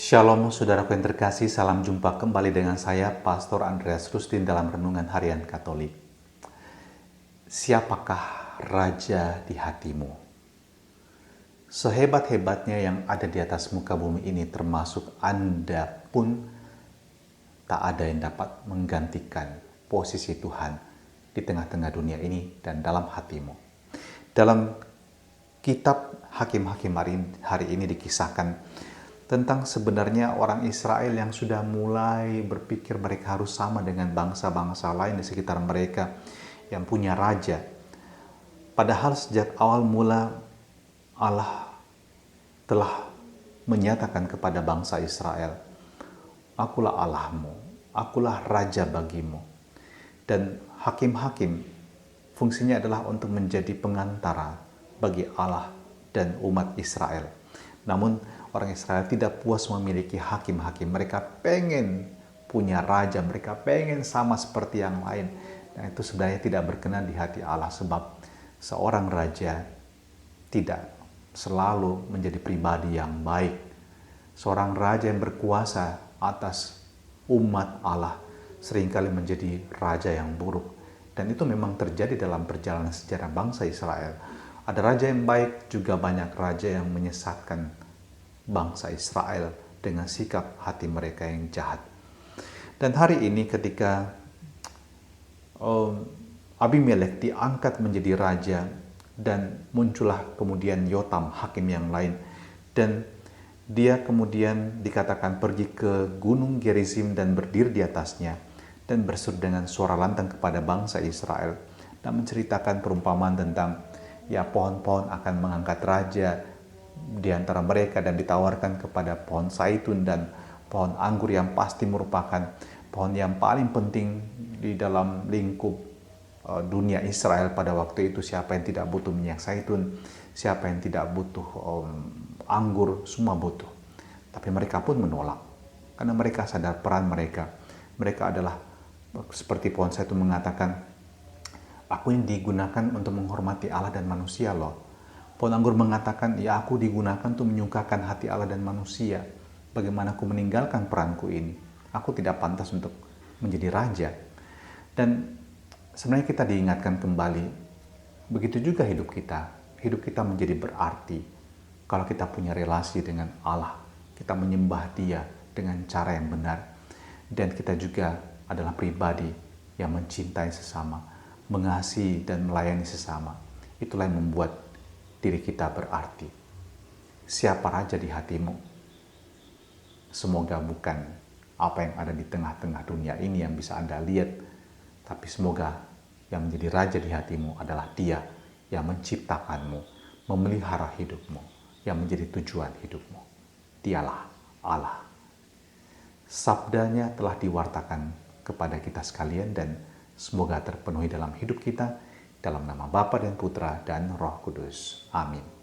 Shalom saudaraku yang terkasih, salam jumpa kembali dengan saya Pastor Andreas Rustin dalam Renungan Harian Katolik. Siapakah Raja di hatimu? Sehebat-hebatnya yang ada di atas muka bumi ini, termasuk Anda pun, tak ada yang dapat menggantikan posisi Tuhan di tengah-tengah dunia ini dan dalam hatimu. Dalam kitab Hakim-Hakim hari ini dikisahkan tentang sebenarnya orang Israel yang sudah mulai berpikir mereka harus sama dengan bangsa-bangsa lain di sekitar mereka yang punya raja. Padahal sejak awal mula Allah telah menyatakan kepada bangsa Israel, "Akulah Allahmu, akulah raja bagimu." Dan hakim-hakim fungsinya adalah untuk menjadi pengantara bagi Allah dan umat Israel. Namun orang Israel tidak puas memiliki hakim-hakim. Mereka pengen punya raja, mereka pengen sama seperti yang lain. Dan itu sebenarnya tidak berkenan di hati Allah, sebab seorang raja tidak selalu menjadi pribadi yang baik. Seorang raja yang berkuasa atas umat Allah seringkali menjadi raja yang buruk. Dan itu memang terjadi dalam perjalanan sejarah bangsa Israel. Ada raja yang baik, juga banyak raja yang menyesatkan bangsa Israel dengan sikap hati mereka yang jahat. Dan hari ini ketika Abimelek diangkat menjadi raja dan muncullah kemudian Yotam, hakim yang lain, dan dia kemudian dikatakan pergi ke gunung Gerizim dan berdiri di atasnya dan berseru dengan suara lantang kepada bangsa Israel dan menceritakan perumpamaan tentang pohon-pohon akan mengangkat raja di antara mereka dan ditawarkan kepada pohon zaitun dan pohon anggur yang pasti merupakan pohon yang paling penting di dalam lingkup dunia Israel pada waktu itu. Siapa yang tidak butuh minyak zaitun, siapa yang tidak butuh anggur, semua butuh. Tapi mereka pun menolak karena mereka sadar peran mereka. Mereka adalah seperti pohon zaitun mengatakan, "Aku yang digunakan untuk menghormati Allah dan manusia loh." Pohon anggur mengatakan, "Ya, aku digunakan untuk menyukakan hati Allah dan manusia. Bagaimana aku meninggalkan peranku ini? Aku tidak pantas untuk menjadi raja." Dan sebenarnya kita diingatkan kembali, begitu juga hidup kita. Hidup kita menjadi berarti kalau kita punya relasi dengan Allah. Kita menyembah Dia dengan cara yang benar. Dan kita juga adalah pribadi yang mencintai sesama, mengasihi dan melayani sesama. Itulah yang membuat diri kita berarti. Siapa raja di hatimu? Semoga bukan apa yang ada di tengah-tengah dunia ini yang bisa Anda lihat, tapi semoga yang menjadi raja di hatimu adalah Dia yang menciptakanmu, memelihara hidupmu, yang menjadi tujuan hidupmu. Dialah Allah. Sabdanya telah diwartakan kepada kita sekalian dan semoga terpenuhi dalam hidup kita, dalam nama Bapa dan Putra dan Roh Kudus. Amin.